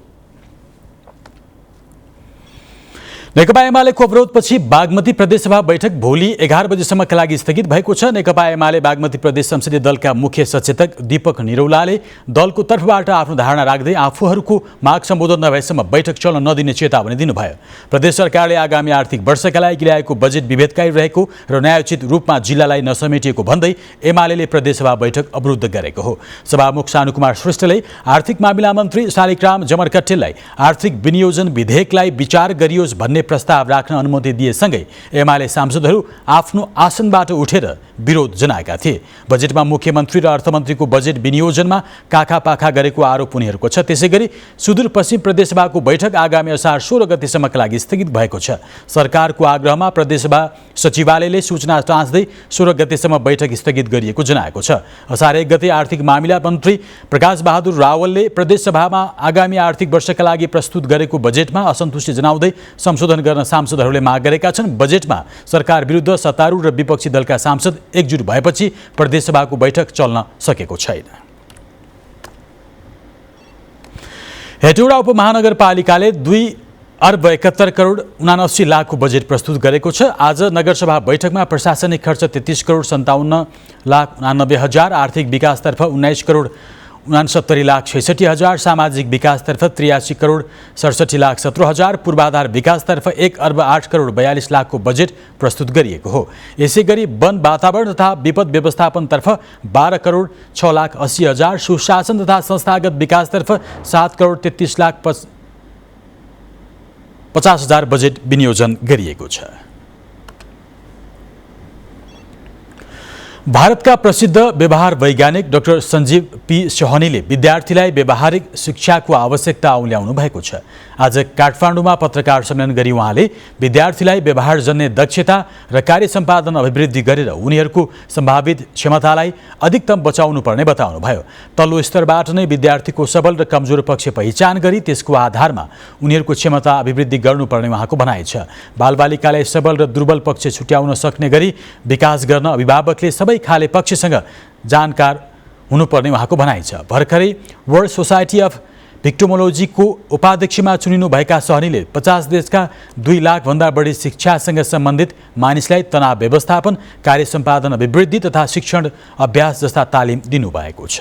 नेकपा एमालेको अवरोधपछि बागमती प्रदेशसभा बैठक भोलि 11 बजेसम्मका लागि स्थगित भएको छ। नेकपा एमाले बागमती प्रदेश संसदीय दलका मुख्य सचेतक दीपक निरौलाले दलको तर्फबाट आफ्नो धारणा राख्दै आफूहरूको माग सम्बोधन नभएसम्म बैठक चल्न नदिने चेतावनी दिनुभयो। प्रदेश सरकारले आगामी आर्थिक वर्षका लागि ल्याएको बजेट विभेदकारी रहेको र न्यायोचित रूपमा जिल्लालाई नसमेटिएको भन्दै एमालेले प्रदेशसभा बैठक अवरुद्ध गरेको हो। सभामुख सानुकुमार श्रेष्ठले आर्थिक मामिला मन्त्री शालिग्राम जमरकट्टेलाई आर्थिक विनियोजन विधेयकलाई विचार गरियोस् भन्ने प्रस्ताव राख्न अनुमति दिएसँगै एमाले सांसदहरू आफ्नो आसनबाट उठेर विरोध जनाएका थिए। बजेटमा मुख्यमन्त्री र अर्थमन्त्रीको बजेट विनियोजनमा काखापाखा गरेको आरोप उनीहरूको छ। त्यसैगरी सुदूरपश्चिम प्रदेशसभाको बैठक आगामी असार 16 गतेसम्मका लागि स्थगित भएको छ। सरकारको आग्रहमा प्रदेशसभा सचिवालयले सूचना टाँच्दै 16 गतेसम्म बैठक स्थगित गरिएको जनाएको छ। असार 1 गते आर्थिक मामिला मन्त्री प्रकाश बहादुर रावलले प्रदेशसभामा आगामी आर्थिक वर्षका लागि प्रस्तुत गरेको बजेटमा असन्तुष्टि जनाउँदै संशोधन गर्न सांसदहरूले माग गरेका छन्। बजेटमा सरकार विरुद्ध सत्तारूढ र विपक्षी दलका सांसद एकजुट भएपछि प्रदेशसभाको बैठक चल्न सकेको छैन। हेटौडा उपमहानगरपालिकाले 2.71 करोड 79 लाखको बजेट प्रस्तुत गरेको छ। आज नगरसभा बैठकमा प्रशासनिक खर्च 33 करोड 57 लाख 89 हजार, आर्थिक विकासतर्फ 19 करोड 69 लाख 66 हजार, सामाजिक विकासतर्फ 83 करोड 67 लाख 17 हजार, पूर्वाधार विकासतर्फ 1 अर्ब 8 करोड 42 लाखको बजेट प्रस्तुत गरिएको हो। यसैगरी वन वातावरण तथा विपद व्यवस्थापनतर्फ 12 करोड 6 लाख 80 हजार, सुशासन तथा संस्थागत विकासतर्फ 7 करोड 33 लाख 50 हजार बजेट विनियोजन गरिएको छ। भारतका प्रसिद्ध व्यवहार वैज्ञानिक डाक्टर सञ्जीव पी सोहनीले विद्यार्थीलाई व्यवहारिक शिक्षाको आवश्यकता औल्याउनु भएको छ। आज काठमाडौँमा पत्रकार सम्मेलन गरी उहाँले विद्यार्थीलाई व्यवहारजन्य दक्षता र कार्य सम्पादन अभिवृद्धि गरेर उनीहरूको सम्भावित क्षमतालाई अधिकतम बचाउनु पर्ने बताउनुभयो। तल्लो स्तरबाट नै विद्यार्थीको सबल र कमजोर पक्ष पहिचान गरी त्यसको आधारमा उनीहरूको क्षमता अभिवृद्धि गर्नुपर्ने उहाँको भनाइ छ। बालबालिकालाई सबल र दुर्बल पक्ष छुट्याउन सक्ने गरी विकास गर्न अभिभावकले सबै खाले पक्षसँग जानकार हुनुपर्ने उहाँको भनाइ छ। भर्खरै वर्ल्ड सोसाइटी अफ भिक्टिमोलोजीको उपाध्यक्षमा चुनिनु भएका सहनीले 50 देशका 2 लाखभन्दा बढी शिक्षासँग सम्बन्धित मानिसलाई तनाव व्यवस्थापन, कार्य सम्पादन अभिवृद्धि तथा शिक्षण अभ्यास जस्ता तालिम दिनुभएको छ।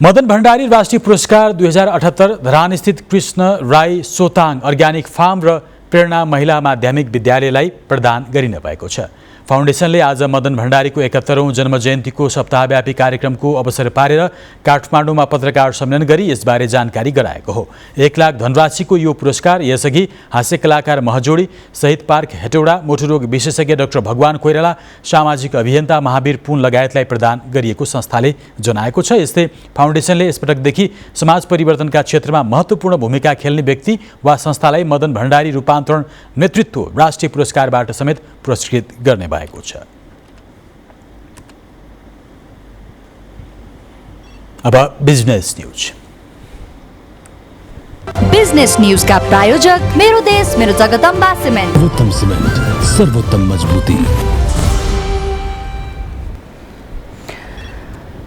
मदन भण्डारी राष्ट्रिय पुरस्कार 2078 धरानस्थित कृष्ण राई सोताङ अर्ग्यानिक फार्म र प्रेरणा महिला माध्यमिक विद्यालयलाई प्रदान गरिन भएको छ। फाउन्डेसनले आज मदन भण्डारीको 71औं जन्म जयन्तीको सप्ताहव्यापी कार्यक्रमको अवसर पारेर काठमाडौँमा पत्रकार सम्मेलन गरी यसबारे जानकारी गराएको हो। 1 लाख धनराशिको यो पुरस्कार यसअघि हास्य कलाकार महजोडी, शहीद पार्क हेटौडा, मोटुरोग विशेषज्ञ डाक्टर भगवान कोइराला, सामाजिक अभियन्ता महावीर पुन लगायतलाई प्रदान गरिएको संस्थाले जनाएको छ। यस्तै फाउन्डेसनले यसपटकदेखि समाज परिवर्तनका क्षेत्रमा महत्त्वपूर्ण भूमिका खेल्ने व्यक्ति वा संस्थालाई मदन भण्डारी रूपान्तरण नेतृत्व राष्ट्रिय पुरस्कारबाट समेत पुरस्कृत गर्ने भएको छ। अब बिजनेस न्यूज। बिजनेस न्यूज का प्रायोजक मेरो देश मेरो जगदम्बा सिमेन्ट। सर्वोत्तम सिमेन्ट, सर्वोत्तम मजबुती।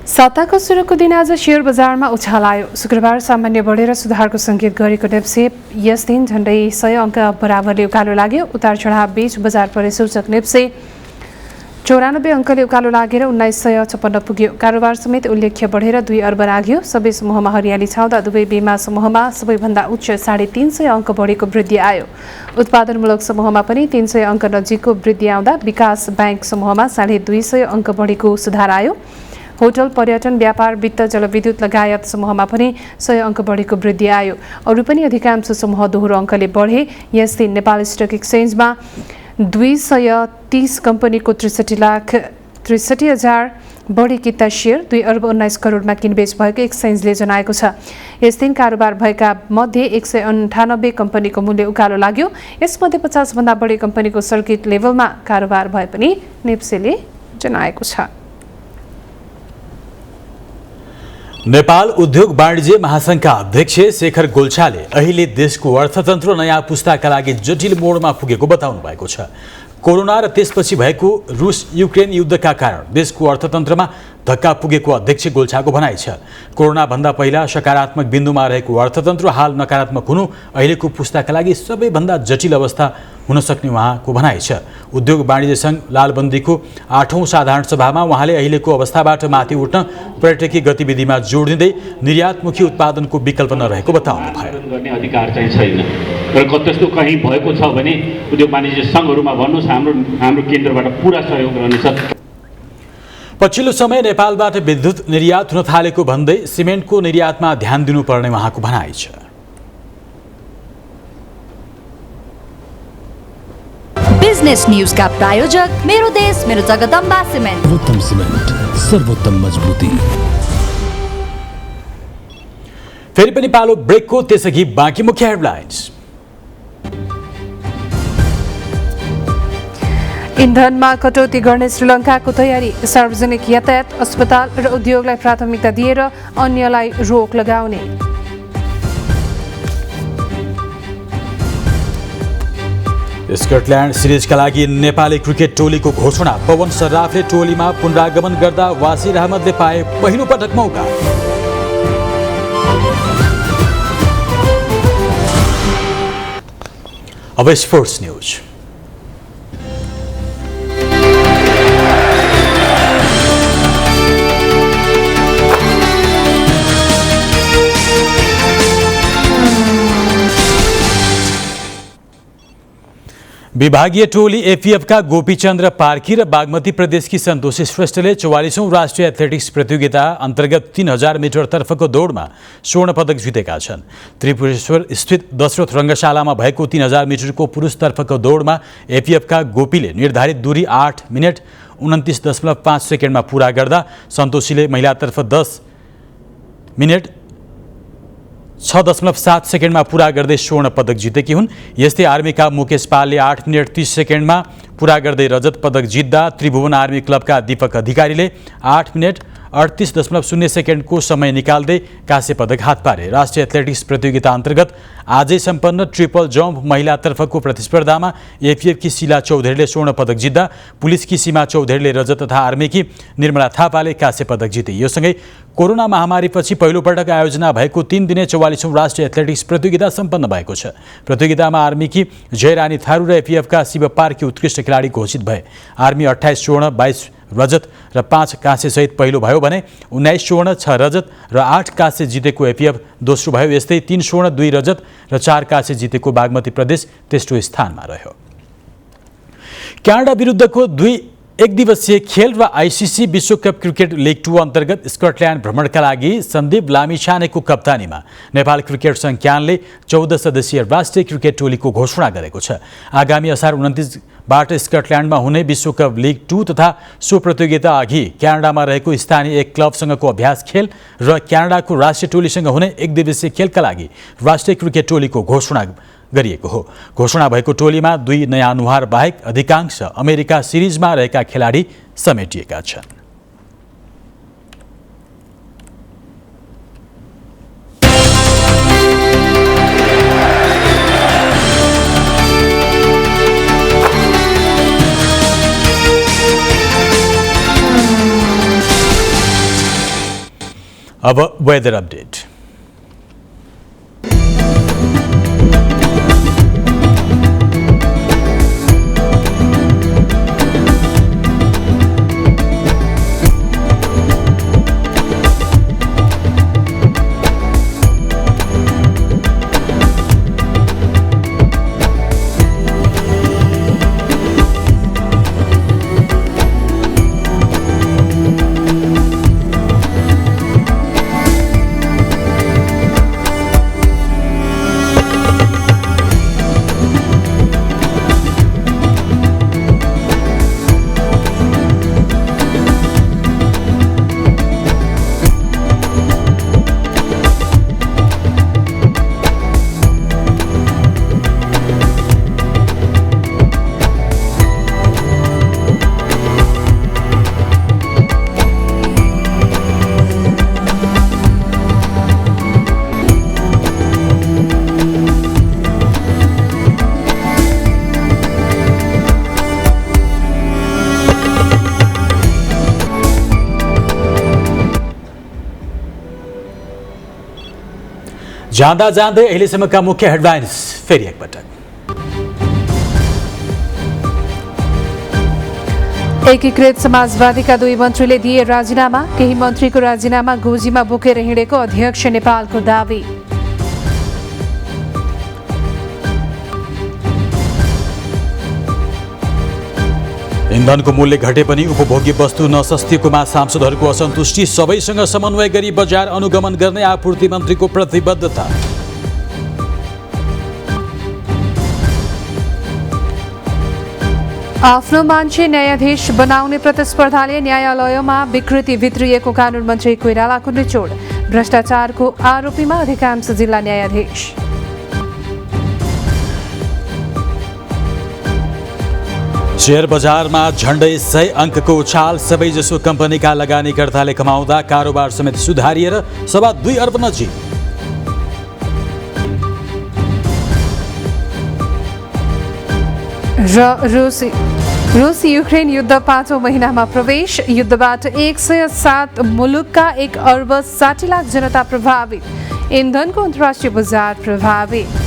सत्ताको सुरुको दिन आज शेयर बजारमा उछाल आयो। शुक्रबार सामान्य बढेर सुधारको सङ्केत गरेको नेप्से यस दिन झण्डै 100 अङ्क बराबरले उकालो लाग्यो। उतार चढाव बीच बजार परिसूचक नेप्से 94 अङ्कले उकालो लागेर 1956 पुग्यो। कारोबार समेत उल्लेख्य बढेर 2 अर्ब लाग्यो। सबै समूहमा हरियाली छाउँदा दुवै बीमा समूहमा सबैभन्दा उच्च 350 अङ्क बढेको वृद्धि आयो। उत्पादनमूलक समूहमा पनि 300 अङ्क नजिकको वृद्धि आउँदा विकास ब्याङ्क समूहमा 250 अङ्क बढेको सुधार आयो। होटल, पर्यटन, व्यापार, वित्त, जलविद्युत लगायत समूहमा पनि 100 अङ्क बढेको वृद्धि आयो। अरू पनि अधिकांश समूह दोहोरो अङ्कले बढे। यस दिन नेपाल स्टक एक्सचेन्जमा 230 कम्पनीको 63,63,000 बढी किता शेयर 2 अर्ब 19 करोडमा किनबेच भएको एक्सचेन्जले जनाएको छ। यस दिन कारोबार भएका मध्ये 198 कम्पनीको मूल्य उकालो लाग्यो। यसमध्ये 50 भन्दा बढी कम्पनीको सर्किट लेभलमा कारोबार भए पनि नेप्सेले जनाएको छ। नेपाल उद्योग वाणिज्य महासंघका अध्यक्ष शेखर गोल्छाले अहिले देशको अर्थतन्त्र नयाँ पुस्ताका लागि जटिल मोडमा पुगेको बताउनु भएको छ। कोरोना र त्यसपछि भएको रुस युक्रेन युद्धका कारण देशको अर्थतन्त्रमा धक्का पुगेको अध्यक्ष गोल्छाको भनाइ छ। कोरोना भन्दा पहिला सकारात्मक बिन्दुमा रहेको अर्थतन्त्र हाल नकारात्मक हुनु अहिलेको पुस्ताका लागि सबैभन्दा जटिल अवस्था हुन सक्ने उहाँको भनाइ छ। उद्योग वाणिज्य संघ लालबन्दीको 8औं साधारण सभामा उहाँले अहिलेको अवस्थाबाट माथि उठ्न पर्यटकीय गतिविधिमा जोड दिँदै निर्यातमुखी उत्पादनको विकल्प नरहेको बताउनु भयो। गर्ने अधिकार चाहिँ छैन र त्यस्तो कहीँ भएको छ भने उद्योग वाणिज्य संघहरूमा भन्नुहोस्, हाम्रो केन्द्रबाट पुरा सहयोग रहनेछ। पछिल्लो समय नेपालबाट विद्युत निर्यात हुन थालेको भन्दै सिमेन्टको निर्यातमा ध्यान दिनुपर्ने उहाँको भनाइ छ। बिजनेस न्यूज का प्रायोजक मेरो देश मेरो जगदम्बा सिमेन्ट। सर्वोत्तम सिमेन्ट, सर्वोत्तम मजबुती। फेरि पनि पालो ब्रेकको, त्यसअघि बाँकी मुख्य हेडलाइन्स। इन्धनमा कटौती गर्ने श्रीलङ्काको तयारी। सार्वजनिक यातायात, अस्पताल र उद्योगलाई प्राथमिकता दिएर अन्यलाई रोक लगाउने। स्कटल्यान्ड सिरिजका लागि नेपाली क्रिकेट टोलीको घोषणा। पवन सर्राफले टोलीमा पुनरागमन गर्दा वासिर अहमदले पाए पहिलो पटक मौका। अब स्पोर्ट्स न्यूज। विभागीय टोली एपीएफका गोपीचन्द्र पार्की र बागमती प्रदेशकी सन्तोषी श्रेष्ठले 44औं राष्ट्रिय एथलेटिक्स प्रतियोगिता अन्तर्गत 3000 मिटरतर्फको दौडमा स्वर्ण पदक जितेका छन्। त्रिपुरेश्वर स्थित दशरथ रङ्गशालामा भएको 3000 मिटरको पुरुषतर्फको दौडमा एपीएफका गोपीले निर्धारित दूरी 8 मिनेट 29.5 सेकेन्डमा पूरा गर्दा सन्तोषीले महिलातर्फ 10 मिनेट 6.7 सेकेन्डमा पूरा गर्दै स्वर्ण पदक जितेकी हुन्। यस्तै आर्मीका मुकेश पालले 8 मिनेट 30 सेकेन्डमा पूरा गर्दै रजत पदक जित्दा त्रिभुवन आर्मी क्लबका दीपक अधिकारीले 8 मिनेट 38.0 सेकेन्डको समय निकाल्दै काँस्य पदक हात पारे। राष्ट्रिय एथलेटिक्स प्रतियोगिता अन्तर्गत आजै सम्पन्न ट्रिपल जम्प महिलातर्फको प्रतिस्पर्धामा एपीएफकी शिला चौधरीले स्वर्ण पदक जित्दा पुलिसकी सीमा चौधरीले रजत तथा आर्मीकी निर्मला थापाले काँस्य पदक जिते। यो सँगै कोरोना महामारीपछि पहिलोपटक आयोजना भएको 3 दिने 44औं राष्ट्रिय एथलेटिक्स प्रतियोगिता सम्पन्न भएको छ। प्रतियोगितामा आर्मीकी जयरानी थारू र एपीएफका शिव पार्की उत्कृष्ट खेलाडी घोषित भए। आर्मी 28 स्वर्ण 22 रजत र 5 काँस्य सहित पहिलो भयो भने 19 स्वर्ण 6 रजत र 8 काँस्य जितेको एपीएफ दोस्रो भयो। यस्तै 3 स्वर्ण 2 रजत र 4 काँस्य जितेको बागमती प्रदेश तेस्रो स्थानमा रह्यो। क्यानाडा विरुद्धको 2 एकदिवसीय खेल र आईसीसी विश्वकप क्रिकेट लिग 2 अन्तर्गत स्कटल्यान्ड भ्रमणका लागि सन्दीप लामिछानेको कप्तानीमा नेपाल क्रिकेट संघ-क्यानले 14 सदस्यीय राष्ट्रिय क्रिकेट टोलीको घोषणा गरेको छ। आगामी असार 29 बाट स्कटल्यान्डमा हुने विश्वकप लिग 2 तथा सो प्रतियोगिता अघि क्यानाडामा रहेको स्थानीय एक क्लबसँगको अभ्यास खेल र क्यानाडाको राष्ट्रिय टोलीसँग हुने एकदिवसीय खेलका लागि राष्ट्रिय क्रिकेट टोलीको घोषणा गरिएको हो। घोषणा भएको टोलीमा 2 नयाँ अनुहार बाहेक अधिकांश अमेरिका सिरिजमा रहेका खेलाडी समेटिएका छन्। अब वेदर अपडेट। जाँदा जाँदै अहिलेसम्मका मुख्य हेडलाइन्स फेरि एकपटक। एकीकृत समाजवादीका 2 मन्त्रीले दिए राजीनामा। केही मन्त्रीको राजीनामा गोजीमा बोकेर हिँडेको अध्यक्ष नेपालको दावी। इन्धनको मूल्य घटे पनि उपभोग्य वस्तु नसस्तिएकोमा सांसदहरूको असन्तुष्टि। सबैसँग समन्वय गरी बजार अनुगमन गर्ने आपूर्ति मन्त्रीको प्रतिबद्धता। आफ्नो मान्छे न्यायाधीश बनाउने प्रतिस्पर्धाले न्यायालयमा विकृति भित्रिएको कानुन मन्त्री कोइरालाको निचोड। भ्रष्टाचारको आरोपीमा अधिकांश जिल्ला न्यायाधीश। शेयर बजारमा झण्डै 100 अङ्कको उछाल। सबैजसो कम्पनीका लगानीकर्ताले कमाउँदा कारोबार समेत सुधारिएर 2.25 अर्ब नजिक। रुस युक्रेन युद्ध 5औं महिनामा प्रवेश। युद्धबाट 107 मुलुकका 1 अर्ब 60 लाख जनता प्रभावित। इन्धनको अन्तर्राष्ट्रिय बजार प्रभावित।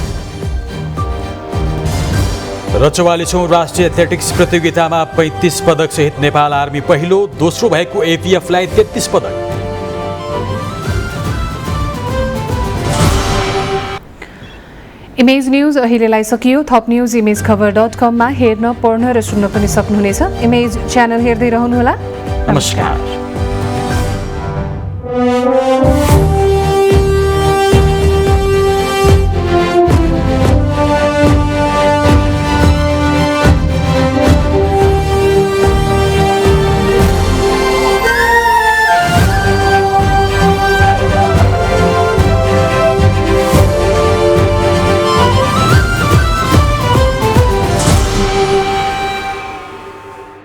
र 44औं राष्ट्रिय एथलेटिक्स प्रतियोगितामा 35 पदक सहित नेपाल आर्मी पहिलो, दोस्रो भएको एपीएफलाई 33 पदक। इमेज न्यूज अहिलेलाई सकियो। थप न्यूज imagekhabar.com मा हेर्न, पढ्न र सुन्न पनि सक्नुहुनेछ। इमेज च्यानल हेर्दै रहनुहोला। नमस्कार।